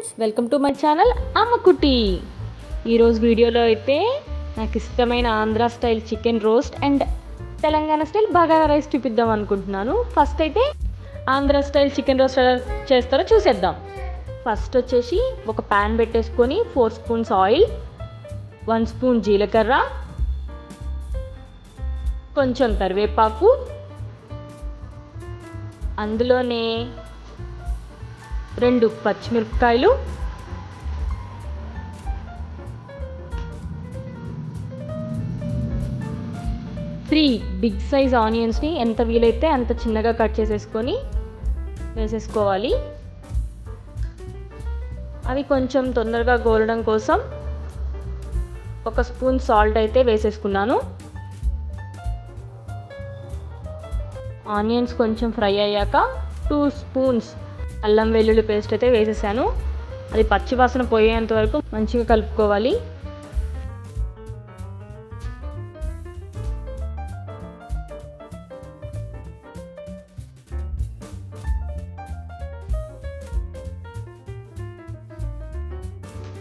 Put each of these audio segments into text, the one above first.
Friends, welcome to my channel Ammakuti. ఈరోజు వీడియోలో అయితే నాకు ఇష్టమైన Andhra style chicken roast and Telangana style bagara rice చూపిద్దాం అనుకుంటున్నాను. ఫస్ట్ అయితే ఆంధ్ర స్టైల్ చికెన్ రోస్ట్ ఎలా చేస్తారో చూసేద్దాం. ఫస్ట్ వచ్చేసి ఒక ప్యాన్ పెట్టేసుకొని 4 స్పూన్స్ ఆయిల్, 1 స్పూన్ జీలకర్ర, కొంచెం కరివేపాకు, అందులోనే 2 పచ్చిమిరపకాయలు, 3 బిగ్ సైజ్ ఆనియన్స్ని ఎంత వీలైతే అంత చిన్నగా కట్ చేసేసుకొని వేసేసుకోవాలి. అవి కొంచెం తొందరగా గోలడం కోసం 1 స్పూన్ సాల్ట్ అయితే వేసేసుకున్నాను. ఆనియన్స్ కొంచెం ఫ్రై అయ్యాక 2 స్పూన్స్ అల్లం వెల్లుల్లి పేస్ట్ అయితే వేసేసాను. అది పచ్చి వాసన పోయేంత వరకు మంచిగా కలుపుకోవాలి.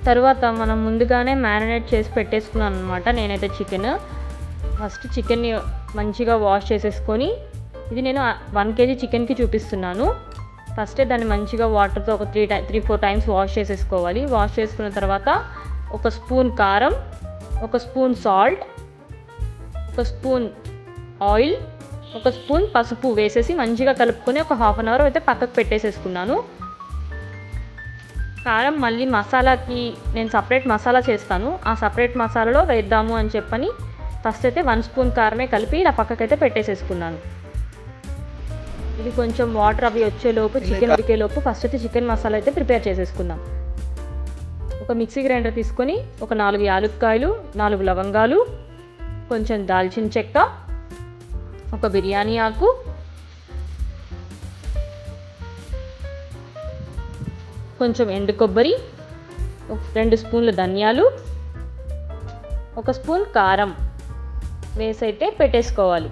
తర్వాత మనం ముందుగానే మ్యారినేట్ చేసి పెట్టేసుకున్నాను అనమాట. నేనైతే ఫస్ట్ చికెన్ని మంచిగా వాష్ చేసేసుకొని, ఇది నేను 1 kg చికెన్కి చూపిస్తున్నాను. ఫస్టే దాన్ని మంచిగా వాటర్తో ఒక 3-4 టైమ్స్ వాష్ చేసేసుకోవాలి. వాష్ చేసుకున్న తర్వాత 1 స్పూన్ కారం, 1 spoon salt, 1 spoon oil, 1 spoon పసుపు వేసేసి మంచిగా కలుపుకొని ఒక 1/2 అవర్ అయితే పక్కకు పెట్టేసేసుకున్నాను. కారం మళ్ళీ మసాలాకి నేను సపరేట్ మసాలా చేస్తాను. ఆ సపరేట్ మసాలాలో వేద్దాము అని చెప్పని ఫస్ట్ అయితే 1 స్పూన్ కారమే కలిపి ఇలా పక్కకైతే పెట్టేసేసుకున్నాను. ఇది కొంచెం వాటర్ అవి వచ్చేలోపు, చికెన్ ఉడికేలోపు ఫస్ట్ అయితే చికెన్ మసాలా అయితే ప్రిపేర్ చేసేసుకుందాం. ఒక మిక్సీ గ్రైండర్ తీసుకొని ఒక 4 యాలక్కాయలు, 4 లవంగాలు, కొంచెం దాల్చిన చెక్క, ఒక బిర్యానీ ఆకు, కొంచెం ఎండు కొబ్బరి, 2 స్పూన్ల ధనియాలు, 1 స్పూన్ కారం వేసి అయితే పెట్టేసుకోవాలి.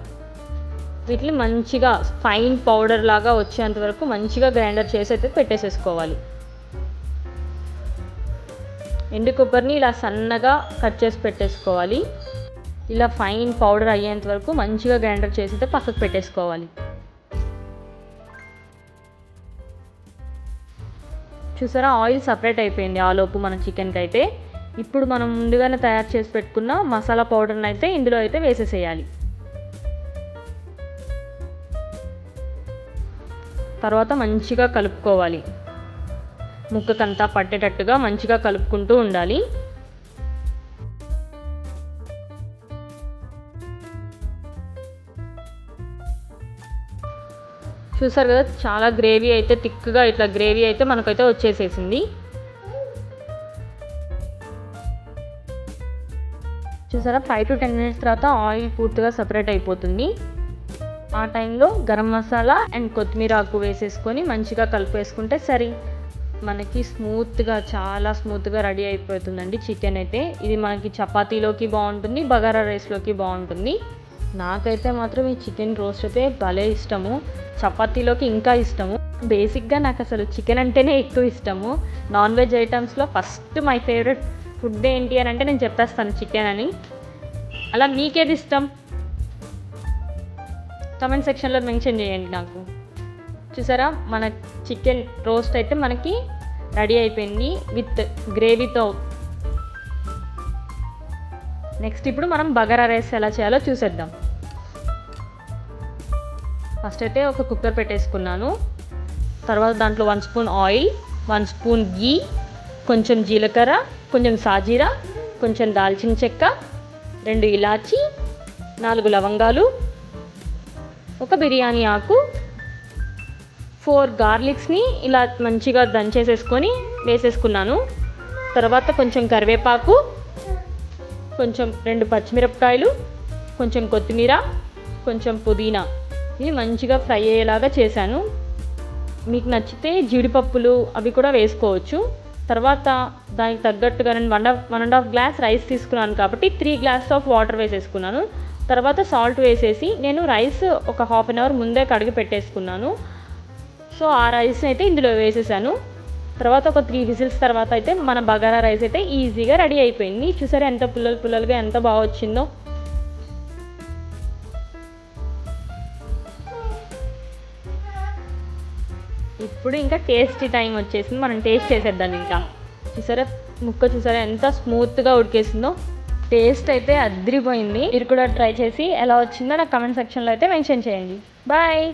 వీటిని మంచిగా ఫైన్ పౌడర్ లాగా వచ్చేంత వరకు మంచిగా గ్రైండర్ చేసి అయితే పెట్టేసేసుకోవాలి. ఎండు కొబ్బరిని ఇలా సన్నగా కట్ చేసి పెట్టేసుకోవాలి. ఇలా ఫైన్ పౌడర్ అయ్యేంత వరకు మంచిగా గ్రైండర్ చేసి అయితే పక్కకు పెట్టేసుకోవాలి. చూసారా, ఆయిల్ సపరేట్ అయిపోయింది ఆలోపు మన చికెన్కి అయితే. ఇప్పుడు మనం ముందుగానే తయారు చేసి పెట్టుకున్న మసాలా పౌడర్ని అయితే ఇందులో అయితే వేసేసేయాలి. తర్వాత మంచిగా కలుపుకోవాలి. ముక్కకంతా పట్టేటట్టుగా మంచిగా కలుపుకుంటూ ఉండాలి. చూసారు కదా, చాలా గ్రేవీ అయితే థిక్గా ఇట్లా గ్రేవీ అయితే మనకైతే వచ్చేసేసింది. చూసారా, 5 to 10 minutes తర్వాత ఆయిల్ పూర్తిగా సపరేట్ అయిపోతుంది. ఆ టైంలో గరం మసాలా అండ్ కొత్తిమీర ఆకు వేసేసుకొని మంచిగా కలిపేసుకుంటే సరే, మనకి చాలా స్మూత్గా రెడీ అయిపోతుందండి చికెన్ అయితే. ఇది మనకి చపాతీలోకి బాగుంటుంది, బగారా రైస్లోకి బాగుంటుంది. నాకైతే మాత్రం ఈ చికెన్ రోస్ట్ అయితే భలే ఇష్టము, చపాతీలోకి ఇంకా ఇష్టము. బేసిక్గా నాకు అసలు చికెన్ అంటేనే ఎక్కువ ఇష్టము. నాన్ వెజ్ ఐటమ్స్లో ఫస్ట్ మై ఫేవరెట్ ఫుడ్ ఏంటి అని అంటే నేను చెప్పేస్తాను చికెన్ అని. అలా మీకేది ఇష్టం కమెంట్ సెక్షన్లో మెన్షన్ చేయండి నాకు. చూసారా, మన చికెన్ రోస్ట్ అయితే మనకి రెడీ అయిపోయింది విత్ గ్రేవీతో. నెక్స్ట్ ఇప్పుడు మనం బగారా రైస్ ఎలా చేయాలో చూసేద్దాం. ఫస్ట్ అయితే ఒక కుక్కర్ పెట్టేసుకున్నాను. తర్వాత దాంట్లో 1 స్పూన్ ఆయిల్, 1 స్పూన్ గీ, కొంచెం జీలకర్ర, కొంచెం సాజీరా, కొంచెం దాల్చిన చెక్క, 2 ఇలాచి, 4 లవంగాలు, ఒక బిర్యానీ ఆకు, 4 గార్లిక్స్ని ఇలా మంచిగా దంచేసేసుకొని వేసేసుకున్నాను. తర్వాత కొంచెం కరివేపాకు, కొంచెం 2 పచ్చిమిరపకాయలు, కొంచెం కొత్తిమీర, కొంచెం పుదీనా, ఇవి మంచిగా ఫ్రై అయ్యేలాగా చేశాను. మీకు నచ్చితే జీడిపప్పులు అవి కూడా వేసుకోవచ్చు. తర్వాత దానికి తగ్గట్టుగా నేను 1.5 గ్లాస్ రైస్ తీసుకున్నాను కాబట్టి 3 గ్లాసెస్ ఆఫ్ వాటర్ వేసేసుకున్నాను. తర్వాత సాల్ట్ వేసేసి నేను రైస్ ఒక 1/2 అవర్ ముందే కడిగి పెట్టేసుకున్నాను. సో ఆ రైస్ని అయితే ఇందులో వేసేసాను. తర్వాత ఒక 3 విజిల్స్ తర్వాత అయితే మన బగారా రైస్ అయితే ఈజీగా రెడీ అయిపోయింది. చూసారా ఎంత పుల్లలుగా ఎంత బాగా వచ్చిందో. ఇప్పుడు ఇంకా టేస్టీ టైం వచ్చేసింది, మనం టేస్ట్ చేసేద్దాం. ఇంకా చూసారా ముక్క చూసారా ఎంత స్మూత్గా ఉడికేసిందో. టేస్ట్ అయితే అదిరిపోయింది. మీరు కూడా ట్రై చేసి ఎలా వచ్చిందో నాకు కమెంట్ సెక్షన్లో అయితే మెన్షన్ చేయండి. బాయ్.